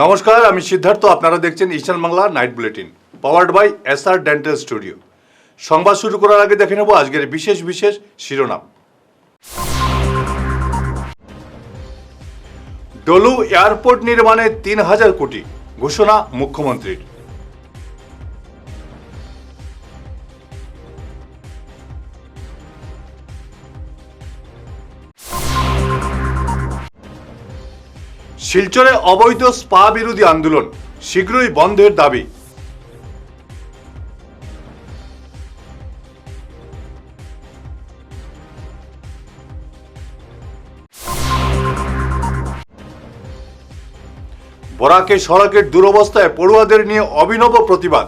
নমস্কার, আমি সিদ্ধার্থ। আপনারা দেখছেন eastern Bangla night bulletin, powered by SR dental studio. সংবাদ শুরু করার আগে দেখে নেব আজকের বিশেষ বিশেষ শিরোনাম। ডলু এয়ারপোর্ট নির্মাণে ৩,০০০ কোটি ঘোষণা মুখ্যমন্ত্রীর। শিলচরে অবৈধ স্পা বিরোধী আন্দোলন শীঘ্রই বন্ধের দাবি। বরাকে সড়কের দুরবস্থায় পড়ুয়াদের নিয়ে অভিনব প্রতিবাদ।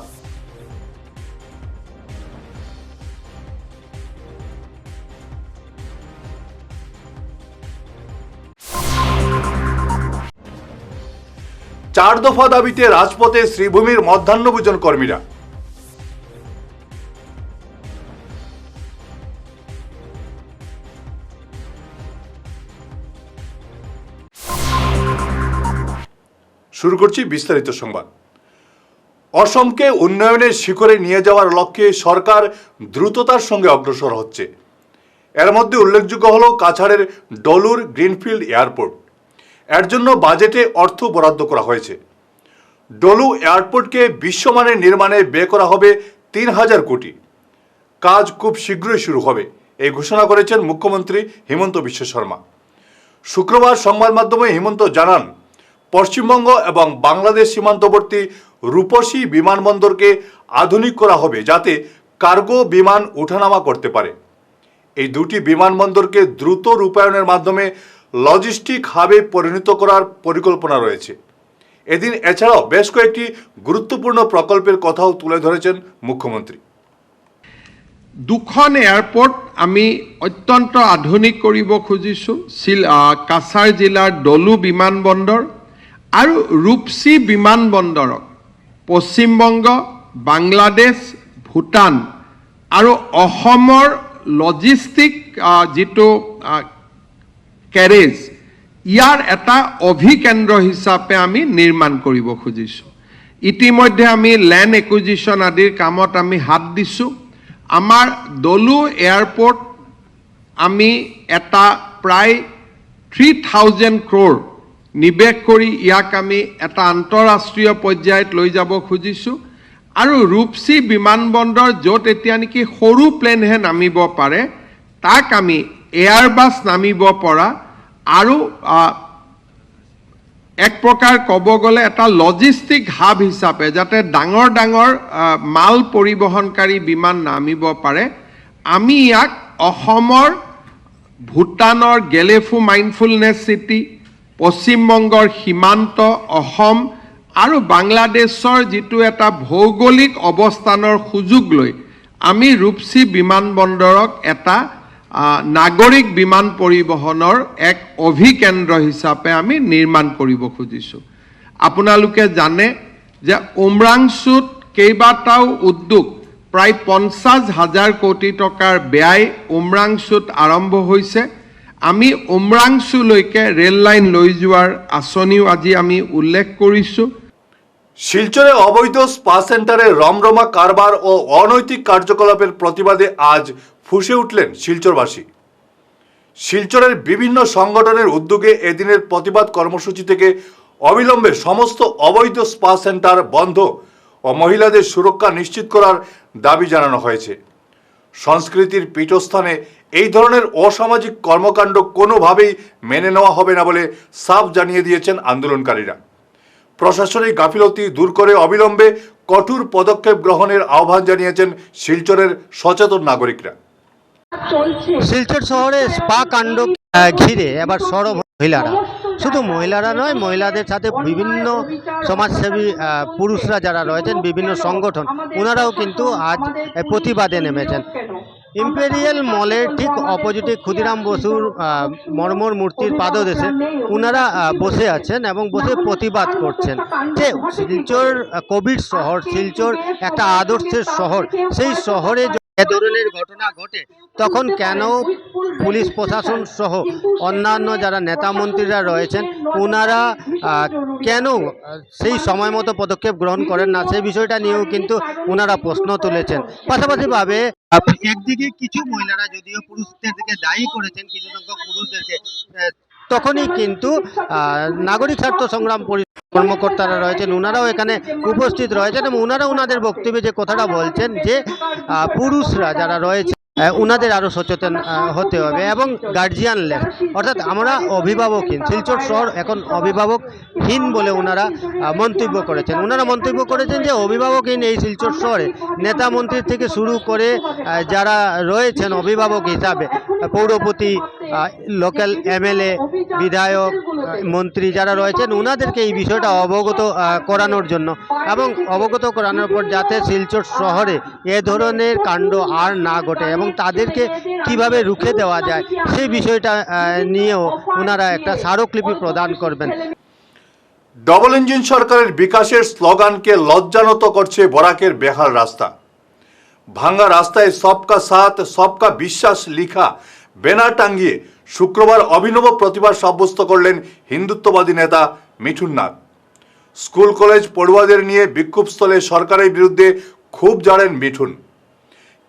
চার দফা দাবিতে রাজপথে শ্রীভূমির মধ্যাহ্নভোজন কর্মীরা। শুরু করছি বিস্তারিত সংবাদ। অসমকে উন্নয়নের শিখরে নিয়ে যাওয়ার লক্ষ্যে সরকার দ্রুততার সঙ্গে অগ্রসর হচ্ছে। এর মধ্যে উল্লেখযোগ্য হল কাছাড়ের ডলুর গ্রিনফিল্ড এয়ারপোর্ট। এর জন্য বাজেটে অর্থ বরাদ্দ করা হয়েছে। ডলু এয়ারপোর্টকে বিশ্বমানের নির্মাণে ব্যয় করা হবে ৩,০০০ কোটি। কাজ খুব শীঘ্রই শুরু হবে, এই ঘোষণা করেছেন মুখ্যমন্ত্রী হিমন্ত বিশ্ব শর্মা। শুক্রবার সংবাদ মাধ্যমে হিমন্ত জানান, পশ্চিমবঙ্গ এবং বাংলাদেশ সীমান্তবর্তী রূপসী বিমানবন্দরকে আধুনিক করা হবে যাতে কার্গো বিমান ওঠানামা করতে পারে। এই দুটি বিমানবন্দরকে দ্রুত রূপায়ণের মাধ্যমে লজিস্টিক হাবে পরিণত করার পরিকল্পনা রয়েছে। এদিন এছাড়াও বেশ কয়েকটি গুরুত্বপূর্ণ প্রকল্পের কথাও তুলে ধরেছেন মুখ্যমন্ত্রী। দুখন এয়াৰপোৰ্ট আমি অত্যন্ত আধুনিক কৰিব খুজিছোঁ। কাছাৰ জিলাৰ ডলু বিমানবন্দৰ আৰু ৰূপসী বিমানবন্দৰক পশ্চিমবংগ, বাংলাদেশ, ভূটান আৰু অসমৰ লজিষ্টিক যিটো কেৰেজ, ইয়াৰ এটা অভিকেন্দ্ৰ হিচাপে আমি নিৰ্মাণ কৰিব খুজিছোঁ। ইতিমধ্যে আমি লেণ্ড একুইজিশ্যন আদিৰ কামত আমি হাত দিছোঁ। আমাৰ ডলু এয়াৰপোৰ্ট আমি এটা প্ৰায় 3,000 crore নিৱেশ কৰি ইয়াক আমি এটা আন্তঃৰাষ্ট্ৰীয় পৰ্যায়ত লৈ যাব খুজিছোঁ। আৰু ৰূপসী বিমানবন্দৰ য'ত এতিয়া নেকি সৰু প্লেনহে নামিব পাৰে, তাক আমি এয়াৰবাছ নামিব পৰা আৰু এক প্ৰকাৰ ক'ব গ'লে এটা লজিষ্টিক হাব হিচাপে যাতে ডাঙৰ ডাঙৰ মাল পৰিবহণকাৰী বিমান নামিব পাৰে, আমি ইয়াক অসমৰ ভূটানৰ গেলেফু মাইণ্ডফুলনেছ চিটি, পশ্চিমবংগৰ সীমান্ত অসম আৰু বাংলাদেশৰ যিটো এটা ভৌগোলিক অৱস্থানৰ সুযোগ লৈ আমি ৰূপসী বিমানবন্দৰক এটা নাগৰিক বিমান পৰিবহণৰ এক অভিকেন্দ্ৰ হিচাপে আমি নিৰ্মাণ কৰিব খুজিছোঁ। আপোনালোকে জানে যে উমৰাংচুত কেইবাটাও উদ্যোগ প্ৰায় 50,000 কোটি টকাৰ ব্যয় উমৰাংচুত আৰম্ভ হৈছে। আমি উমৰাংচুলৈকে ৰেল লাইন লৈ যোৱাৰ আঁচনিও আজি আমি উল্লেখ কৰিছোঁ। শিলচরে অবৈধ স্পা সেন্টারে রমরমা কারবার ও অনৈতিক কার্যকলাপের প্রতিবাদে আজ ফুঁসে উঠলেন শিলচরবাসী। শিলচরের বিভিন্ন সংগঠনের উদ্যোগে এদিনের প্রতিবাদ কর্মসূচি থেকে অবিলম্বে সমস্ত অবৈধ স্পা সেন্টার বন্ধ ও মহিলাদের সুরক্ষা নিশ্চিত করার দাবি জানানো হয়েছে। সংস্কৃতির পীঠস্থানে এই ধরনের অসামাজিক কর্মকাণ্ড কোনোভাবেই মেনে নেওয়া হবে না বলে সাফ জানিয়ে দিয়েছেন আন্দোলনকারীরা। প্রশাসনিক গাফিলতি দূর করে অবিলম্বে কঠোর পদক্ষেপ গ্রহণের আহ্বান জানিয়েছেন শিলচরের সচেতন নাগরিকরা। শিলচর শহরে স্পা কাণ্ড ঘিরে এবার সরব মহিলারা, শুধু মহিলারা নয়, মহিলাদের সাথে বিভিন্ন সমাজসেবী পুরুষরা যারা রয়েছেন, বিভিন্ন সংগঠন, ওনারাও কিন্তু আজ প্রতিবাদে নেমেছেন। ইম্পেরিয়াল মলের ঠিক অপোজিটে ক্ষুদিরাম বসুর মর্মর মূর্তির পাদদেশে ওনারা বসে আছেন এবং বসে প্রতিবাদ করছেন যে শিলচর কোভিড শহর, শিলচর একটা আদর্শের শহর, সেই শহরে এ ধরনের ঘটনা ঘটে, তখন কেন পুলিশ প্রশাসন সহ অন্যান্য যারা নেতা মন্ত্রীরা রয়েছেন ওনারা কেন সেই সময় মতো পদক্ষেপ গ্রহণ করেন না, সেই বিষয়টা নিয়েও কিন্তু ওনারা প্রশ্ন তুলেছেন। পাশাপাশিভাবে একদিকে কিছু মহিলারা যদিও পুরুষদেরকে দায়ী করেছেন, কিছু সংখ্যক পুরুষদেরকে, তখনই কিন্তু নাগরিক স্বার্থ সংগ্রাম কর্মকর্তারা রয়েছেন ওনারাও এখানে উপস্থিত রয়েছেন এবং ওনারা ওনাদের বক্তব্যে যে কথাটা বলছেন যে পুরুষরা যারা রয়েছে ওনাদের আরও সচেতন হতে হবে এবং গার্জিয়ানলেস, অর্থাৎ আমরা অভিভাবকহীন, শিলচর শহর এখন অভিভাবকহীন বলে ওনারা মন্তব্য করেছেন। ওনারা মন্তব্য করেছেন যে অভিভাবকহীন এই শিলচর শহরে নেতা মন্ত্রী থেকে শুরু করে যারা রয়েছেন অভিভাবক হিসাবে, পৌরপতি, লোকাল এমএলএ, বিধায়ক, মন্ত্রী যারা রয়েছেন ওনাদেরকে এই বিষয়টা অবগত করানোর জন্য এবং অবগত করানোর পর যাতে শিলচর শহরে এ ধরনের কাণ্ড আর না ঘটে এবং তাদেরকে কিভাবে রুখে দেওয়া যায় সেই বিষয়টা নিয়েও ওনারা একটা স্মারকলিপি প্রদান করবেন। ডবল ইঞ্জিন সরকারের বিকাশের স্লোগানকে লজ্জানত করছে বরাকের বেহাল রাস্তা। ভাঙ্গা রাস্তায় সবকা সাথ সবকা বিশ্বাস লিখা ব্যানার টাঙ্গিয়ে শুক্রবার অভিনব প্রতিবাদ সাব্যস্ত করলেন হিন্দুত্ববাদী নেতা মিঠুন নাথ। স্কুল কলেজ পড়ুয়াদের নিয়ে বিক্ষোভস্থলে সরকারের বিরুদ্ধে ক্ষোভ ঝাড়েন মিঠুন।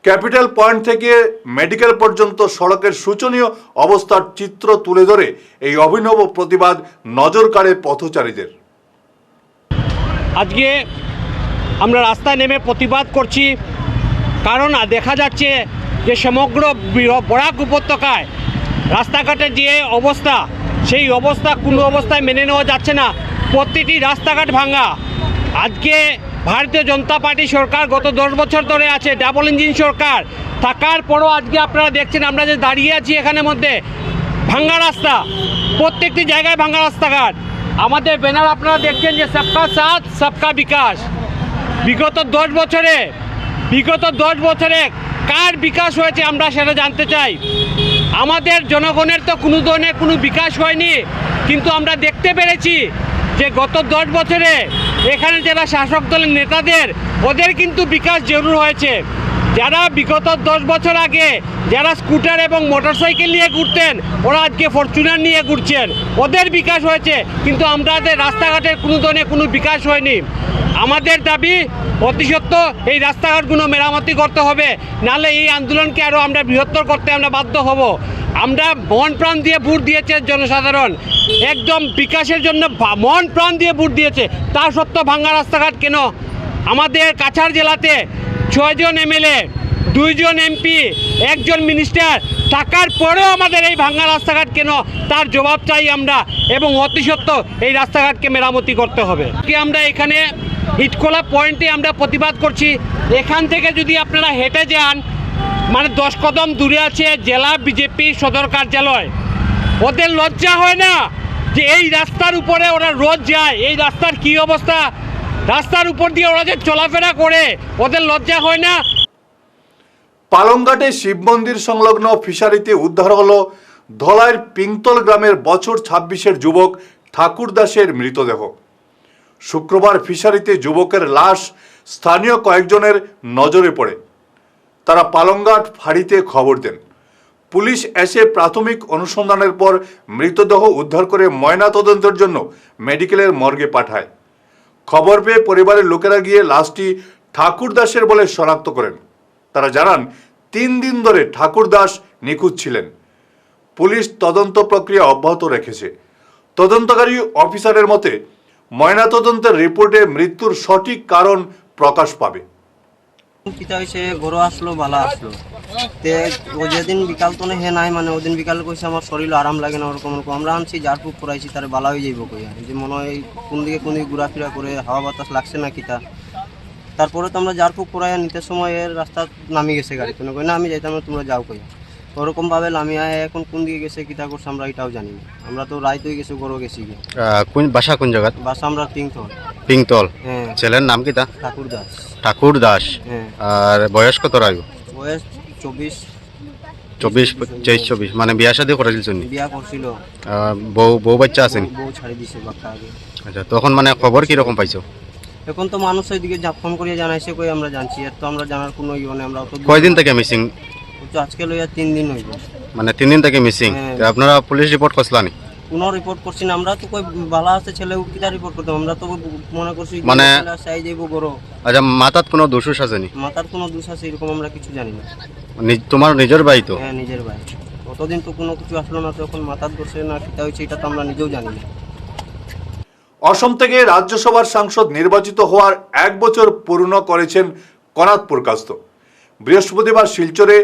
ক্যাপিটাল পয়েন্ট থেকে মেডিকেল পর্যন্ত সড়কের শোচনীয় অবস্থার চিত্র তুলে ধরে এই অভিনব প্রতিবাদ নজর কাড়ে পথচারীদের। আজকে আমরা রাস্তায় নেমে প্রতিবাদ করছি, কারণ দেখা যাচ্ছে যে সমগ্র বরাক উপত্যকায় রাস্তাঘাটের যে অবস্থা, সেই অবস্থা কোনো অবস্থায় মেনে নেওয়া যাচ্ছে না। প্রতিটি রাস্তাঘাট ভাঙা। আজকে ভারতীয় জনতা পার্টি সরকার গত 10 বছর ধরে আছে, ডাবল ইঞ্জিন সরকার থাকার পরও আজকে আপনারা দেখছেন আমরা যে দাঁড়িয়ে আছি এখানের মধ্যে ভাঙা রাস্তা, প্রত্যেকটি জায়গায় ভাঙা রাস্তাঘাট। আমাদের ব্যানার আপনারা দেখছেন যে সবকা সাথ সবকা বিকাশ। বিগত 10 বছরে কার বিকাশ হয়েছে আমরা সেটা জানতে চাই। আমাদের জনগণের তো কোনো ধরনের কোনো বিকাশ হয়নি, কিন্তু আমরা দেখতে পেরেছি যে গত 10 বছরে এখানে যারা শাসক দলের নেতাদের ওদের কিন্তু বিকাশ জরুর হয়েছে। যারা বিগত 10 বছর আগে যারা স্কুটার এবং মোটরসাইকেল নিয়ে ঘুরতেন ওরা আজকে ফরচুনার নিয়ে ঘুরছেন, ওদের বিকাশ হয়েছে, কিন্তু আমাদের রাস্তাঘাটের কোনো ধরনের কোনো বিকাশ হয়নি। আমাদের দাবি অতি সত্ত্বর এই রাস্তাঘাটগুলো মেরামতি করতে হবে, নাহলে এই আন্দোলনকে আরও আমরা বৃহত্তর করতে আমরা বাধ্য হব। আমরা মন প্রাণ দিয়ে ভোট দিয়েছে জনসাধারণ, একদম বিকাশের জন্য মন প্রাণ দিয়ে ভোট দিয়েছে, তা সত্ত্বেও ভাঙ্গা রাস্তাঘাট কেন? আমাদের কাছাড় জেলাতে 6 জন এমএলএ, 2 জন এমপি, 1 জন মিনিস্টার থাকার পরেও আমাদের এই ভাঙ্গা রাস্তাঘাট কেন, তার জবাব চাই আমরা, এবং অতি সত্ত্বর এই রাস্তাঘাটকে মেরামতি করতে হবে। কি আমরা এখানে ইটখোলা পয়েন্টে আমরা প্রতিবাদ করছি। এখান থেকে যদি আপনারা হেঁটে যান, মানে 10 কদম দূরে আছে জেলা বিজেপি সদর কার্যালয়। ওদের লজ্জা হয় না যে এই রাস্তার উপরে ওরা রোজ যায়, এই রাস্তার কি অবস্থা, রাস্তার উপর দিয়ে ওরা যে চলাফেরা করে, ওদের লজ্জা হয় না? পালংঘাটে শিব মন্দির সংলগ্ন ফিশারিতে উদ্ধার হলো ধলাইয়ের পিংতল গ্রামের বছর 26-এর যুবক ঠাকুর দাসের মৃতদেহ। শুক্রবার ফিশারিতে যুবকের লাশ স্থানীয় কয়েকজনের নজরে পড়ে। তারা পালংঘাট ফাঁড়িতে খবর দেন। পুলিশ এসে প্রাথমিক অনুসন্ধানের পর মৃতদেহ উদ্ধার করে ময়নাতদন্তের জন্য মেডিকেলের মর্গে পাঠায়। খবর পেয়ে পরিবারের লোকেরা গিয়ে লাশটি ঠাকুর দাসের বলে শনাক্ত করেন। তারা জানান 3 দিন ধরে ঠাকুর দাস নিখোঁজ ছিলেন। পুলিশ তদন্ত প্রক্রিয়া অব্যাহত রেখেছে। তদন্তকারী অফিসারের মতে ময়নাতদন্তের রিপোর্টে মৃত্যুর সঠিক কারণ প্রকাশ পাবে। কিতা হয়েছে গরু আসলো বালা আসলো তে ও যেদিন বিকাল তো হে নাই, মানে ওদিন বিকালে কইছে আমার শরীর আরাম লাগে না, ওরকম আমরা আনছি জারপুক করাইছি, তার বালা হয়ে যাইব কইয়া যে মনে হয় কোন দিকে ঘোরাফেরা করে হাওয়া বাতাস লাগছে না কিতা। তারপরে তো আমরা জারপুক করাইয়া নিতে সময় এর রাস্তা নামি গেছে গাড়ি, কোনো কই না আমি যাইতাম না, তোমরা যাও কইয়া। ওরকমভাবে নামিয়া এখন কোন দিকে গেছে কিতা করছে আমরা এটাও জানি না। আমরা তো রাইত হয়ে গেছে, গরু গেছি গিয়ে। কোন বাসা, কোন জায়গা? বাসা আমরা পিংতল। পিংতল। হ্যাঁ। ছেলের নাম কি? ঠাকুর দাস। ঠাকুর দাস। হ্যাঁ। আর বয়স কত? বয়স 24, 24, মানে বিয়া শাদী করেছিল? বিয়া করছিল। বউ বাচ্চা আছেন? বউ ছাড়ি দিছে বাচ্চা আগে। আচ্ছা, তখন মানে খবর কিরকম পাইছো? এখন তো মানুষ ওইদিকে ফোন করিয়ে জানাইছে কই আমরা জানছি, আর তো আমরা জানার কোনো ইয়ে নেই। আমরা তো কয়দিন থেকে মিসিং? আজকে লইয়া 3 দিন হইব। মানে 3 দিন থেকে মিসিং। হ্যাঁ। আপনারা পুলিশ রিপোর্ট করছিলেন? কোনো রিপোর্ট করছি না আমরা তো, কই ভালো আছে ছেলে কিটা রিপোর্ট করতাম, আমরা তো মনে করছি মানে- চাই যাইব গরো, আচ্ছা, মাথাত কোনো দোষুষ আসেনি? মাথার কোনো দোষ আছে এরকম আমরা কিছু জানি না। তোমার নিজের ভাই তো? হ্যাঁ নিজের ভাই, অতদিন তো কোনো কিছু আসলো না, তো এখন মাথার দোষে না কিটা হয়েছে এটা তো আমরা নিজেও জানি না। অসম থেকে রাজ্যসভার সাংসদ নির্বাচিত হওয়ার 1 বছর পূর্ণ করেছেন কনাদ পুরকাস্ত। বৃহস্পতিবার শিলচরে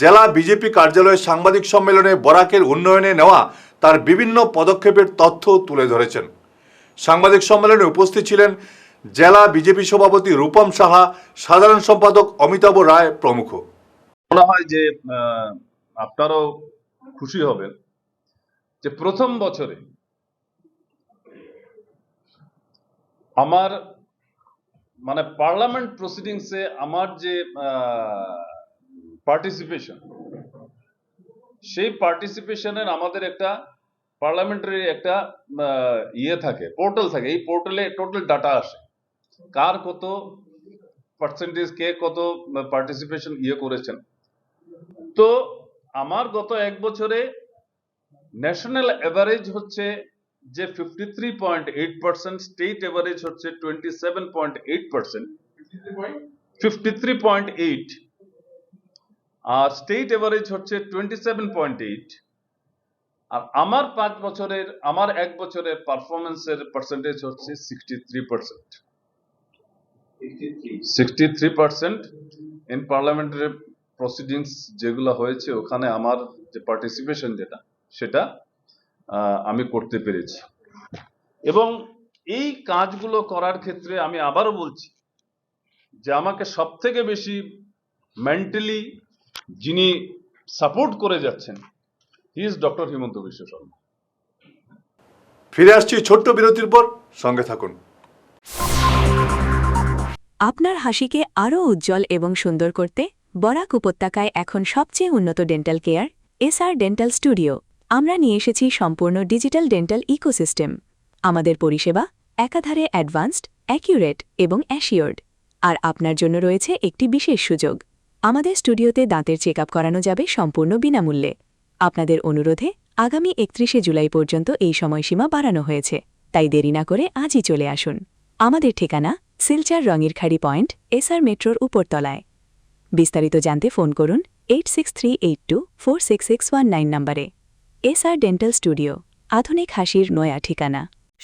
জেলা বিজেপি কার্যালয়ে সাংবাদিক সম্মেলনে বরাকের উন্নয়নে নেওয়া তার বিভিন্ন পদক্ষেপের তথ্য তুলে ধরেছেন। সাংবাদিক সম্মেলনে উপস্থিত ছিলেন জেলা বিজেপি সভাপতি রূপম সাহা, সাধারণ সম্পাদক অমিতাভ রায় প্রমুখ। মনে হয় যে আপনারাও খুশি হবেন যে প্রথম বছরে আমার মানে পার্লামেন্ট প্রসিডিংসে আমার যে পার্টিসিপেশন, সেই পার্টিসিপেশনের আমাদের একটা পার্লামেন্টারি একটা ইয়ে থাকে, পোর্টাল থাকে। এই পোর্টালে টোটাল ডাটা আসে, কার কত পার্সেন্টেজ, কে কত পার্টিসিপেশন ইয়ে করেছেন। তো আমার গত 1 বছরে ন্যাশনাল এভারেজ হচ্ছে যে 53.8%, স্টেট এভারেজ হচ্ছে 27.8%, 53.8, আর স্টেট এভারেজ হচ্ছে 27.8। আর আমার 1 বছরের পারফরমেন্সের পার্সেন্টেজ হচ্ছে 63%। 63% ইন পার্লামেন্টারি প্রসিডিংস যেগুলো হয়েছে ওখানে আমার যে পার্টিসিপেশন সেটা আমি করতে পেরেছি। এবং এই কাজগুলো করার ক্ষেত্রে আমি আবারও বলছি যে আমাকে সব থেকে বেশি মেন্টালি যিনি সাপোর্ট করে যাচ্ছেন, he is doctor Himanta Biswa Sarma. ফিরে আসছি ছোট্ট বিরতির পর, সঙ্গে থাকুন। আপনার হাসিকে আরও উজ্জ্বল এবং সুন্দর করতে বরাক উপত্যকায় এখন সবচেয়ে উন্নত dental care SR dental studio. আমরা নিয়ে এসেছি সম্পূর্ণ ডিজিটাল ডেন্টাল ইকোসিস্টেম। আমাদের পরিষেবা একাধারে অ্যাডভান্সড, অ্যাকিউরেট এবং অ্যাসিওর্ড। আর আপনার জন্য রয়েছে একটি বিশেষ সুযোগ। আমাদের স্টুডিওতে দাঁতের চেক আপ করানো যাবে সম্পূর্ণ বিনামূল্যে। আপনাদের অনুরোধে আগামী 31শে জুলাই পর্যন্ত এই সময়সীমা বাড়ানো হয়েছে, তাই দেরি না করে আজই চলে আসুন। আমাদের ঠিকানা সিলচার রঙিরখাড়ি পয়েন্ট, এসআর মেট্রোর উপরতলায়। বিস্তারিত জানতে ফোন করুন 8638246619 নম্বরে। এসআর ডেন্টাল স্টুডিও, আধুনিক হাসির নয়া ঠিকানা।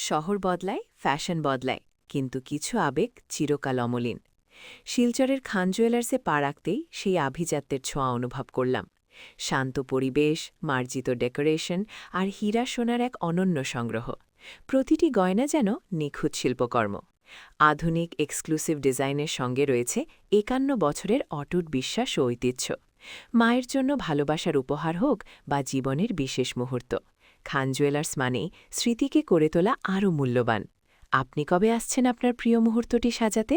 শহর বদলায়, ফ্যাশন বদলায়, কিন্তু কিছু আবেগ চিরকাল অমলিন। শিলচরের খান জুয়েলার্সে পা রাখতেই সেই আভিজাত্যের ছোঁয়া অনুভব করলাম। শান্ত পরিবেশ, মার্জিত ডেকোরেশন আর হীরা সোনার এক অনন্য সংগ্রহ। প্রতিটি গয়না যেন নিখুঁত শিল্পকর্ম। আধুনিক এক্সক্লুসিভ ডিজাইনের সঙ্গে রয়েছে 51 বছরের অটুট বিশ্বাস ও ঐতিহ্য। মায়ের জন্য ভালোবাসার উপহার হোক বা জীবনের বিশেষ মুহূর্ত, খান জুয়েলার্স মানেই স্মৃতিকে করে তোলা আরও মূল্যবান। আপনি কবে আসছেন আপনার প্রিয় মুহূর্তটি সাজাতে?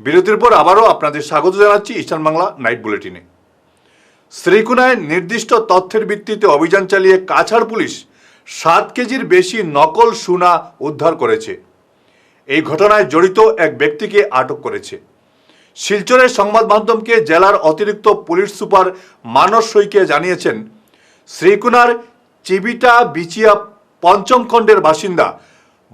বিরতির পর আবারও আপনাদের স্বাগত জানাচ্ছি ইস্টার্ন বাংলা নাইট বুলেটিনে। শ্রীকুনায় নির্দিষ্ট তথ্যের ভিত্তিতে অভিযান চালিয়ে কাছাড় পুলিশ 7 কেজির বেশি নকল সোনা উদ্ধার করেছে। এই ঘটনায় জড়িত এক ব্যক্তিকে আটক করেছে। শিলচরের সংবাদ মাধ্যমকে জেলার অতিরিক্ত পুলিশ সুপার মানস শইকে জানিয়েছেন, শ্রীকুনার চিবিটা বিচিয়া 5ম খণ্ডের বাসিন্দা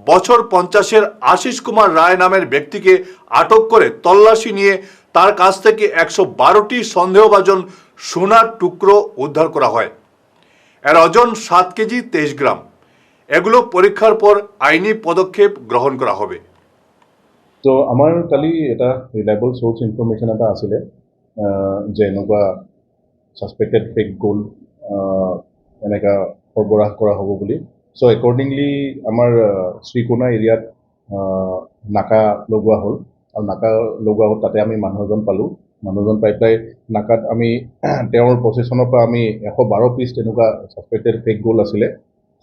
বছর 50-এর আশিস কুমার রায় নামের ব্যক্তিকে আটক করে তল্লাশি নিয়ে তার কাছ থেকে 112টি সন্দেহভাজন সোনার টুকরো উদ্ধার করা হয়। এর ওজন 7 কেজি 23 গ্রাম। এগুলো পরীক্ষার পর আইনি পদক্ষেপ গ্রহণ করা হবে। তো আমাৰ কালি এটা ৰিলায়েবল সোৰ্চ ইনফৰমেশ্যন এটা আছিলে যে এনেকুৱা ছাছপেক্টেড ফেক গোল্ড এনেকুৱা সৰবৰাহ কৰা হ'ব বুলি। চ' একৰ্ডিংলি আমাৰ শ্ৰীকোনা এৰিয়াত নাকা লগোৱা হ'ল, আৰু নাকা লগোৱা হ'ল তাতে আমি মানুহ এজন পালোঁ। মানুহজন পাই পেলাই নাকাত আমি তেওঁৰ পজিশ্যনৰ পৰা আমি 112 পিচ তেনেকুৱা ছাছপেক্টেড ফেক গোল্ড আছিলে,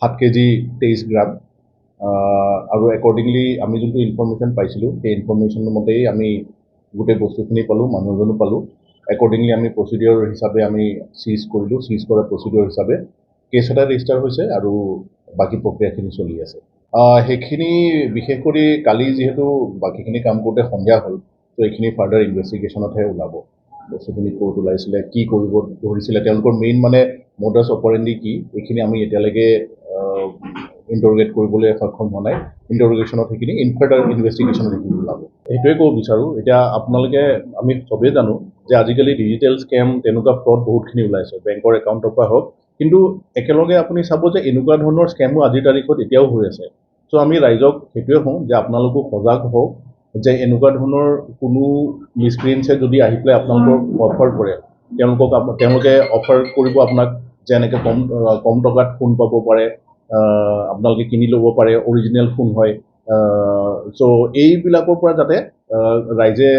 7 কেজি 23 গ্ৰাম। আৰু একৰ্ডিংলি আমি যোনটো ইনফৰমেশ্যন পাইছিলোঁ সেই ইনফৰমেশ্যনৰ মতেই আমি গোটেই বস্তুখিনি পালোঁ, মানুহজনো পালোঁ। একৰ্ডিংলি আমি প্ৰচিডিঅ'ৰ হিচাপে আমি চিজ কৰিলোঁ। চিজ কৰা প্ৰচিডিঅ'ৰ হিচাপে কেছ এটা ৰেজিষ্টাৰ হৈছে আৰু বাকী প্ৰক্ৰিয়াখিনি চলি আছে। সেইখিনি বিশেষ কৰি কালি যিহেতু বাকীখিনি কাম কৰোঁতে সন্ধিয়া হ'ল, তো এইখিনি ফাৰ্ডাৰ ইনভেষ্টিগেশ্যনতহে ওলাব। বস্তুখিনি ক'ত ওলাইছিলে, কি কৰিব ধৰিছিলে, তেওঁলোকৰ মেইন মানে মডাছ অপাৰেণ্ডি কি, এইখিনি আমি এতিয়ালৈকে ইণ্টাৰোগেট কৰিবলৈ সক্ষম হোৱা নাই। ইণ্টাৰোগেশ্যনত সেইখিনি ফাৰ্ডাৰ ইনভেষ্টিগেশ্যনত সেইখিনি ওলাব। সেইটোৱে ক'ব বিচাৰোঁ। এতিয়া আপোনালোকে আমি চবেই জানো যে আজিকালি ডিজিটেল স্কেম তেনেকুৱা ফ্ৰড বহুতখিনি ওলাইছে, বেংকৰ একাউণ্টৰ পৰা হওক। কিন্তু একেলগে আপুনি চাব যে এনেকুৱা ধৰণৰ স্কেমো আজিৰ তাৰিখত এতিয়াও হৈ আছে। চ' আমি ৰাইজক সেইটোৱে কওঁ যে আপোনালোকো সজাগ হওক যে এনেকুৱা ধৰণৰ কোনো মিছক্ৰিয়েঞ্চে যদি আহি পেলাই আপোনালোকৰ অফাৰ কৰে, তেওঁলোকে অফাৰ কৰিব আপোনাক যে এনেকৈ কম টকাত ফোন পাব পাৰে, আপোনালোকে কিনি ল'ব পাৰে, অৰিজিনেল ফোন হয়। চ' এইবিলাকৰ পৰা যাতে ৰাইজে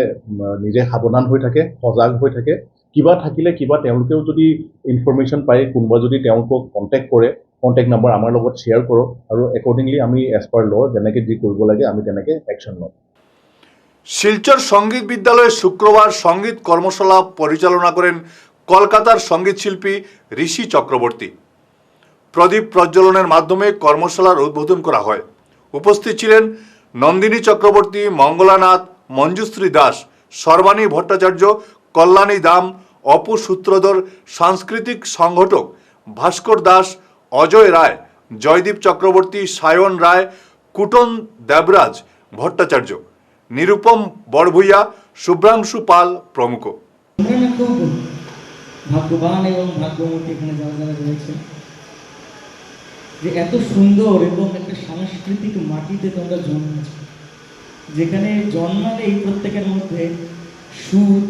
নিজে সাৱধান হৈ থাকে, সজাগ হৈ থাকে। কিবা থাকিলে তেওঁলোকেও যদি ইনফৰমেশ্যন পায়, কোনোবা যদি তেওঁলোকক কণ্টেক্ট কৰে, কণ্টেক্ট নাম্বাৰ আমাৰ লগত শ্বেয়াৰ কৰক, আৰু একৰ্ডিংলি আমি এজ পাৰ ল যেনেকৈ যি কৰিব লাগে আমি তেনেকৈ অ্যাকশন ল'ম। শিলচর সঙ্গীত বিদ্যালয়ে শুক্রবার সঙ্গীত কর্মশালা পরিচালনা করেন কলকাতার সঙ্গীত শিল্পী ঋষি চক্রবর্তী। প্রদীপ প্রজ্বলনের মাধ্যমে কর্মশালার উদ্বোধন করা হয়। উপস্থিত ছিলেন নন্দিনী চক্রবর্তী, মঙ্গলানাথ, মঞ্জুশ্রী দাস, সর্বাণী ভট্টাচার্য, কল্যাণী দাম, অপু সূত্রধর, সাংস্কৃতিক সংগঠক ভাস্কর দাস, অজয় রায়, জয়দীপ চক্রবর্তী, সায়ন রায়, কুটন দেবরাজ ভট্টাচার্য, নিরুপম বড়ভূইয়া, শুভ্রাংশু পাল প্রমুখ। আমরা খুব ভাগ্যবান এবং ভাগ্যবতী এখানে যারা যারা রয়েছে যে এত সুন্দর এবং একটা সাংস্কৃতিক মাটিতে তোমরা জন্মেছ, যেখানে জন্মালেই প্রত্যেকের মধ্যে সুর,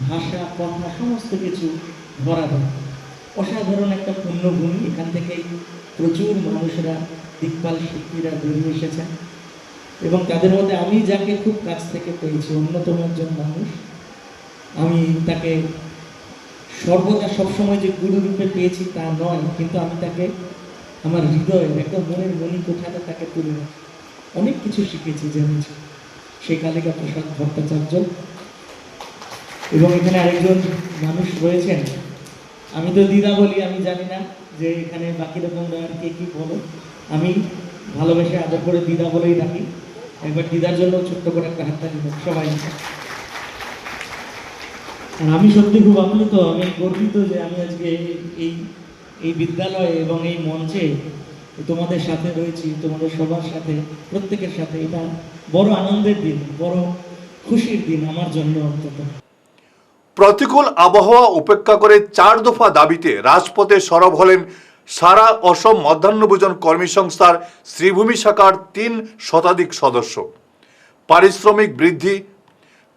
ভাষা, কথা সমস্ত কিছু ধরা দেয়। অসাধারণ একটা পুণ্যভূমি। এখান থেকেই প্রচুর মানুষরা, দিকপাল শিল্পীরা বেরিয়ে এসেছেন এবং তাদের মধ্যে আমি যাকে খুব কাছ থেকে পেয়েছি, অন্যতম একজন মানুষ। আমি তাকে সর্বদা সবসময় যে গুরু রূপে পেয়েছি তা নয়, কিন্তু আমি তাকে আমার হৃদয়ে একটা মনের মনি কোঠাতে তাকে তুলে রাখি। অনেক কিছু শিখেছি, জেনেছি। সেই কালিকা প্রসাদ ভট্টাচার্য। এবং এখানে আরেকজন মানুষ রয়েছেন, আমি তো দিদা বলি, আমি জানি না যে এখানে বাকি রকমরা আর কে কী বলো। আমি ভালোবেসে আদর করে দিদা বলেই ডাকি। একবার দিদার জন্য ছোট্ট করে একটা হাততালি দেব সবাই। আর আমি সত্যি খুব আপ্লুত, আমি গর্বিত যে আমি আজকে এই বিদ্যালয়ে এবং এই মঞ্চে তোমাদের সাথে রয়েছি, তোমাদের সবার সাথে, প্রত্যেকের সাথে। এটা বড় আনন্দের দিন, বড় খুশির দিন আমার জন্য অন্তত। প্রতিকূল আবহাওয়া উপেক্ষা করে 4 দফা দাবিতে রাজপথে সরব হলেন সারা অসম মধ্যাহ্নভোজন কর্মী সংস্থার শ্রীভূমি শাখার 3 শতাধিক সদস্য। পারিশ্রমিক বৃদ্ধি,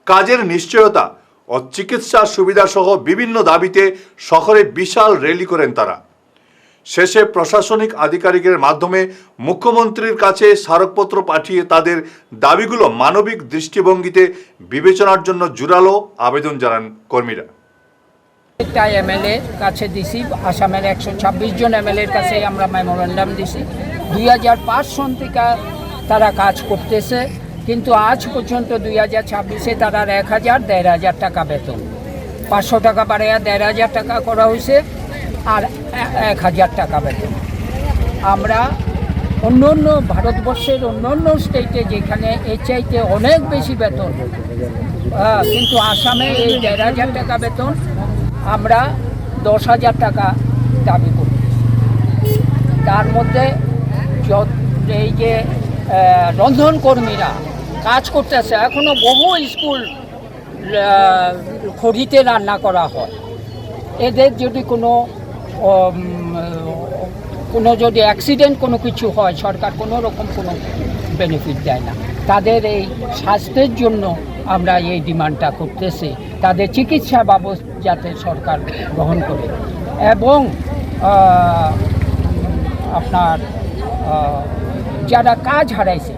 কাজের নিশ্চয়তা ও চিকিৎসা সুবিধা সহ বিভিন্ন দাবিতে শহরে বিশাল র্যালি করেন তারা। শেষে প্রশাসনিক আধিকারিকের মাধ্যমে মুখ্যমন্ত্রীর কাছে স্মারকপত্র পাঠিয়ে তাদের দাবিগুলো মানবিক দৃষ্টিভঙ্গিতে বিবেচনার জন্য জোরালো আবেদন জানান কর্মীরা। একটা এমএলএ কাছে দিছি, আসামের 126 জন এমএলএর কাছে আমরা মেমোরেন্ডাম দিছি। 2005 সন থেকে তারা কাজ করতেছে, কিন্তু আজ পর্যন্ত 2026-এ তারা 1,000-1,500 টাকা বেতন, 500 টাকা বাড়াইয়া 1,500 টাকা করা হয়েছে, আর 1,000 টাকা বেতন। আমরা অন্য ভারতবর্ষের অন্য স্টেটে যেখানে এর চাইতে অনেক বেশি বেতন, কিন্তু আসামে এই 1,500 টাকা বেতন, আমরা 10,000 টাকা দাবি করি। তার মধ্যে এই যে রন্ধন কর্মীরা কাজ করতেছে, এখনও বহু স্কুল খড়িতে রান্না করা হয়। এদের যদি কোনো যদি অ্যাক্সিডেন্ট কোনো কিছু হয়, সরকার কোনো রকম কোনো বেনিফিট দেয় না। তাদের এই স্বাস্থ্যের জন্য আমরা এই ডিমান্ডটা করতেছি, তাদের চিকিৎসা ব্যবস্থা যাতে সরকার গ্রহণ করে। এবং আপনার যারা কাজ হারাইছে,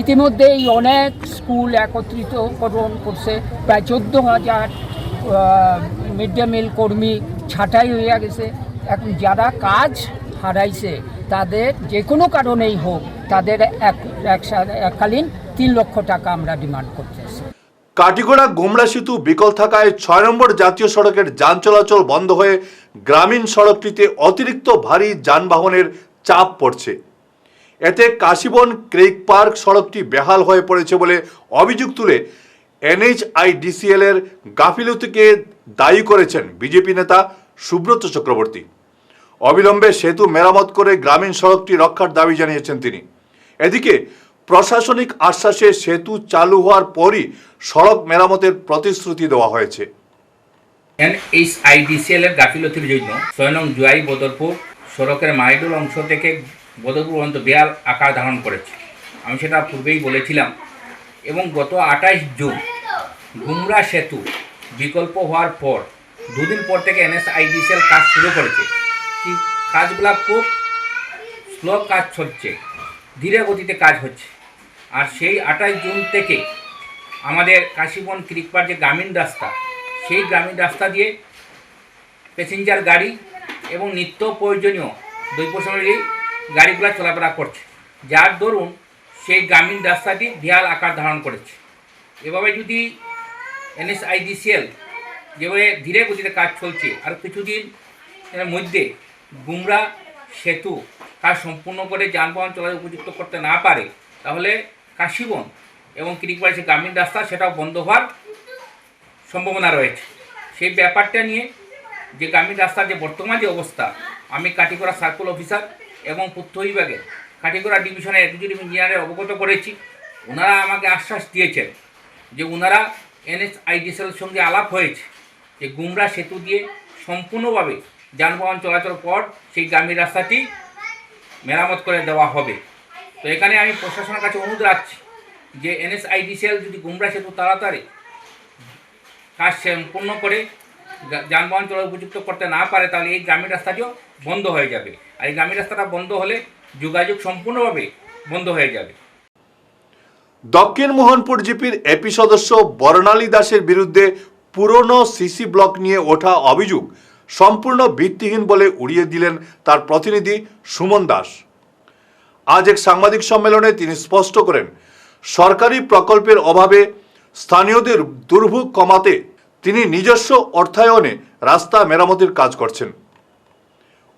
ইতিমধ্যেই অনেক স্কুল একত্রিতকরণ করছে, প্রায় 14,000 মিড ডে মিল কর্মী ছাঁটাই হয়ে গেছে। এখন যারা কাজ হারাইছে তাদের যে কোনো কারণেই হোক, তাদের এককালীন 3 লক্ষ টাকা আমরা ডিমান্ড করতেছি। কাটিগড়া গোমড়া সেতু বিকল থাকায় 6 নম্বর জাতীয় সড়কের যান চলাচল বন্ধ হয়ে গ্রামীণ সড়কটিতে অতিরিক্ত ভারী যানবাহনের চাপ পড়ছে। এতে কাশীবন ক্রেক পার্ক সড়কটি বেহাল হয়ে পড়েছে বলে অভিযোগ তুলে NHIDCL এর গাফিলতিকে দায়ী করেছেন বিজেপি নেতা সুব্রত চক্রবর্তী। অবিলম্বে সেতু মেরামত করে গ্রামীণ সড়কটি রক্ষার দাবি জানিয়েছেন তিনি। এদিকে প্রশাসনিক আশ্বাসে সেতু চালু হওয়ার পরই সড়ক মেরামতের প্রতিশ্রুতি দেওয়া হয়েছে। NHIDCL এর গাফিলতির জন্য ৬ নং জুয়াই বদরপুর সড়কের মাইডুল অংশ থেকে বদরপুর পর্যন্ত বেহাল আকার ধারণ করেছে। আমি সেটা পূর্বেই বলেছিলাম। এবং গত ২৮ জুন গুমরা সেতু বিকল্প হওয়ার পর দুদিন পর থেকে NHIDCL কাজ শুরু করেছে। কি কাজগুলা খুব স্লো কাজ চলছে, ধীরে গতিতে কাজ হচ্ছে। আর সেই ২৮ জুন থেকে আমাদের কাশীবন ক্রিকপার যে গ্রামীণ রাস্তা, সেই গ্রামীণ রাস্তা দিয়ে প্যাসেঞ্জার গাড়ি এবং নিত্য প্রয়োজনীয় দ্রব্যসামগ্রী গাড়িগুলো চলাফেরা করছে, যার দরুন সেই গ্রামীণ রাস্তাটি বেহাল আকার ধারণ করেছে। এভাবে যদি NHIDCL যেভাবে ধীরে গতিতে কাজ চলছে আর কিছুদিন এর মধ্যে গুমরা সেতু কাজ সম্পূর্ণ করে যানবাহন চলাচল উপযুক্ত করতে না পারে, তাহলে কাশীবন এবং ক্রিকপাড়ের যে গ্রামীণ রাস্তা সেটাও বন্ধ হওয়ার সম্ভাবনা রয়েছে। সেই ব্যাপারটা নিয়ে যে গ্রামীণ রাস্তার যে বর্তমান যে অবস্থা, আমি কাটিগড়া সার্কেল অফিসার এবং পূর্ত বিভাগের কাটিগড়া ডিভিশনের এক্সিকিউটিভ ইঞ্জিনিয়ারের অবগত করেছি। ওনারা আমাকে আশ্বাস দিয়েছেন যে ওনারা NHIDCL এর সঙ্গে আলাপ হয়েছে যে গুমরা সেতু দিয়ে সম্পূর্ণভাবে যানবাহন চলাচল পর সেই গ্রামীণ রাস্তাটি মেরামত করে দেওয়া হবে। তো এখানে আমি প্রশাসনের কাছে অনুরোধ রাখছি যে NHIDCL যদি গুমরা সেতু তাড়াতাড়ি কাজ সম্পূর্ণ করে যানবাহন চলাচল উপযুক্ত করতে না পারে, তাহলে এই গ্রামীণ রাস্তাটিও বন্ধ হয়ে যাবে। আর এই গ্রামীণ রাস্তাটা বন্ধ হলে যোগাযোগ সম্পূর্ণভাবে বন্ধ হয়ে যাবে। দক্ষিণ মোহনপুর জিপির এপি সদস্য বর্ণালী দাসের বিরুদ্ধে পুরনো সিসি ব্লক নিয়ে ওঠা অভিযোগ সম্পূর্ণ ভিত্তিহীন বলে উড়িয়ে দিলেন তার প্রতিনিধি সুমন দাস। আজ এক সাংবাদিক সম্মেলনে তিনি স্পষ্ট করেন, সরকারি প্রকল্পের অভাবে স্থানীয়দের দুর্ভোগ কমাতে তিনি নিজস্ব অর্থায়নে রাস্তা মেরামতের কাজ করছেন।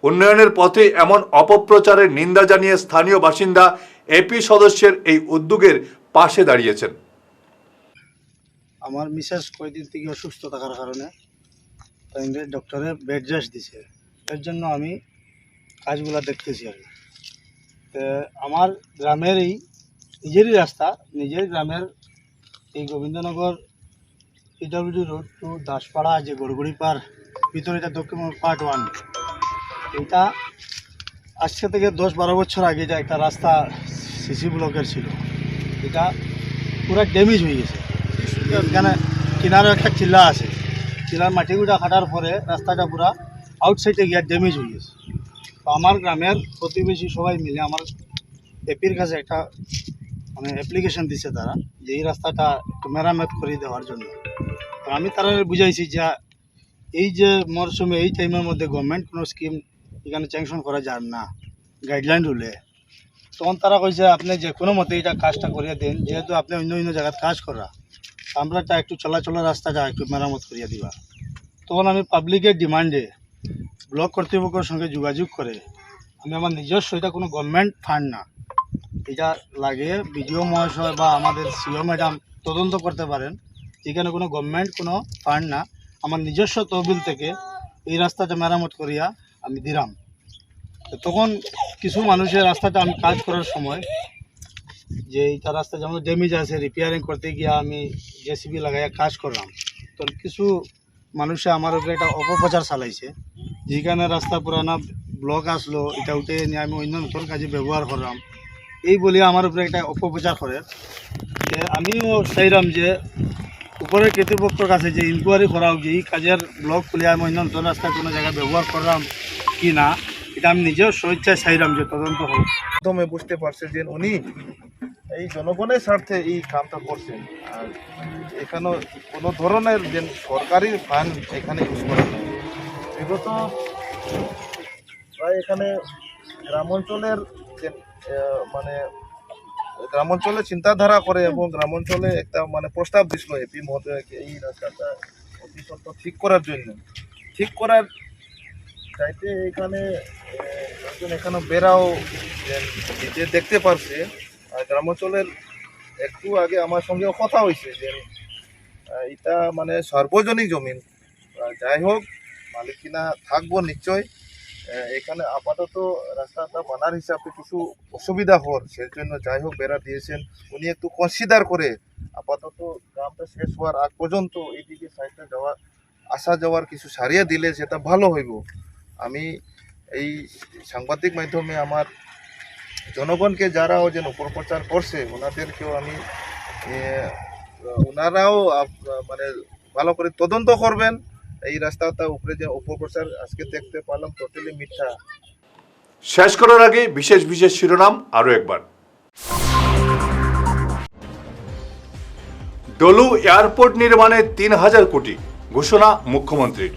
উন্নয়নের পথে এমন অপপ্রচারের নিন্দা জানিয়ে স্থানীয় বাসিন্দা এপি সদস্যের এই উদ্যোগের পাশে দাঁড়িয়েছেন। আমার মিসেস কয়েকদিন থেকে অসুস্থ থাকার কারণে ডক্টরে বেড রেস্ট দিছে, এর জন্য আমি কাজগুলো দেখতেছি আর কি। আমার গ্রামের এই নিজেরই রাস্তা, নিজের গ্রামের এই Gobindanagar PWD road to Daspara যে গড়গুড়ি পার ভিতরে, এটা দক্ষিণ পার্ট 1। এটা আজকে থেকে 10-12 বছর আগে এটা একটা রাস্তা সিসি ব্লকের ছিল, এটা পুরো ড্যামেজ হয়ে গেছে। এখানে কিনারে একটা চিল্লা আছে, চিল্লার মাটিগুলা কাটার পরে রাস্তাটা পুরা আউটসাইডে গিয়ে ড্যামেজ হয়ে গেছে। তো আমার গ্রামের প্রতিবেশী সবাই মিলে আমার এপির কাছে একটা মানে অ্যাপ্লিকেশন দিছে তারা, যে এই রাস্তাটা একটু মেরামত করে দেওয়ার জন্য। তো আমি তারা বুঝাইছি যে এই যে মরশুমে এই টাইমের মধ্যে গভর্নমেন্ট কোনো স্কিম এখানে স্যাংশন করা যায় না গাইডলাইন রুলে। তখন তারা কইছে আপনি যে কোনো মতে এটা কাজটা করিয়ে দেন, যেহেতু আপনি অন্য অন্য জায়গায় কাজ করা, আমরা তা একটু চলাচলের রাস্তাটা একটু মেরামত করিয়ে দিবা। তখন আমি পাবলিকের ডিমান্ডে ব্লক কর্তৃপক্ষের সঙ্গে যোগাযোগ করে আমি আমার নিজস্ব, এটা কোনো গভর্নমেন্ট ফান্ড না, এটা লাগে বিডিও মহাশয় বা আমাদের সিও ম্যাডাম তদন্ত করতে পারেন, এখানে কোনো গভর্নমেন্ট কোনো ফান্ড না, আমার নিজস্ব তহবিল থেকে এই রাস্তাটা মেরামত করিয়া আমি দিলাম। তখন কিছু মানুষের রাস্তাটা আমি কাজ করার সময় যে এইটা রাস্তা যেমন ড্যামেজ আছে, রিপেয়ারিং করতে গিয়ে আমি জেসিবি লাগাইয়া কাজ করলাম। তো কিছু মানুষে আমার উপরে একটা অপপ্রচার চালাইছে, যেখানে রাস্তা পুরানা ব্লক আসলো, এটা উঠে নিয়ে আমি অন্য নতুন কাজে ব্যবহার করলাম, এই বলে আমার উপরে একটা অপপ্রচার করে। আমিও চাইলাম যে উপরের কর্তৃপক্ষের কাছে যে ইনকোয়ারি করা হোক যে এই কাজের ব্লক খুলে আমি অন্য নতুন রাস্তা কোনো জায়গায় ব্যবহার করলাম কি না, এটা আমি নিজেও স্বেচ্ছায় চাইলাম যে তদন্ত হোক। প্রথমে বুঝতে পারছে যে উনি এই জনগণের স্বার্থে এই কামটা করছেন, আর এখানে কোনো ধরনের যে সরকারি ফান্ড এখানে ইউজ করা হয়। বিগত প্রায় এখানে গ্রামাঞ্চলের যে মানে গ্রামাঞ্চলে চিন্তাধারা করে এবং গ্রামাঞ্চলে একটা মানে প্রস্তাব দিছিল এপি মহোদয়কে এই রাস্তাটা অতি সত্ত্বর ঠিক করার জন্য। ঠিক করার চাইতে এখানে একজন এখানে বেড়াও যে দেখতে পারছে আর গ্রামাঞ্চলের একটু আগে আমার সঙ্গে কথা হয়েছে যে এটা মানে সার্বজনিক জমিন যাই হোক মালিক কিনা থাকবো নিশ্চয় এখানে আপাতত রাস্তাটা বানার হিসাবে কিছু অসুবিধা হওয়ার সেই জন্য যাই হোক বেড়া দিয়েছেন উনি একটু কনসিডার করে আপাতত গ্রামটা শেষ হওয়ার আগ পর্যন্ত এইদিকে সাইডটা আসা যাওয়ার কিছু সারিয়ে দিলে সেটা ভালো হইব আমি এই সাংবাদিক মাধ্যমে আমার জনগণকে যারা ও যেন অপপ্রচার করছে ওনাদেরকেও আমি ওনারাও মানে ভালো করে তদন্ত করবেন এই রাস্তাটা উপরে যে অপপ্রচার আজকে দেখতে পারলাম টোটালি মিথ্যা। শেষ করার আগে বিশেষ বিশেষ শিরোনাম আরও একবার। ডলু এয়ারপোর্ট নির্মাণে ৩,০০০ কোটি ঘোষণা মুখ্যমন্ত্রীর।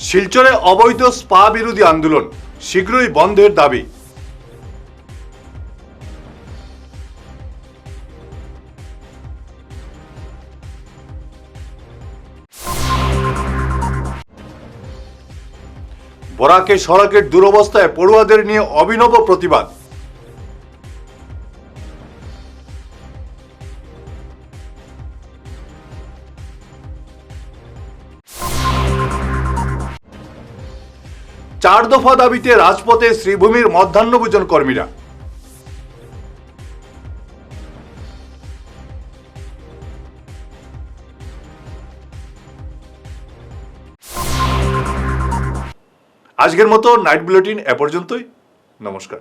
শিলচরে অবৈধ স্পা বিরোধী আন্দোলন শীঘ্রই বন্ধের দাবি। বরাকে সড়কের দুরবস্থায় পড়ুয়াদের নিয়ে অভিনব প্রতিবাদ। চার দফা দাবিতে রাজপথে শ্রীভূমির মধ্যাহ্নভোজন কর্মীরা। আজকের মতো নাইট বুলেটিন এ পর্যন্তই। নমস্কার।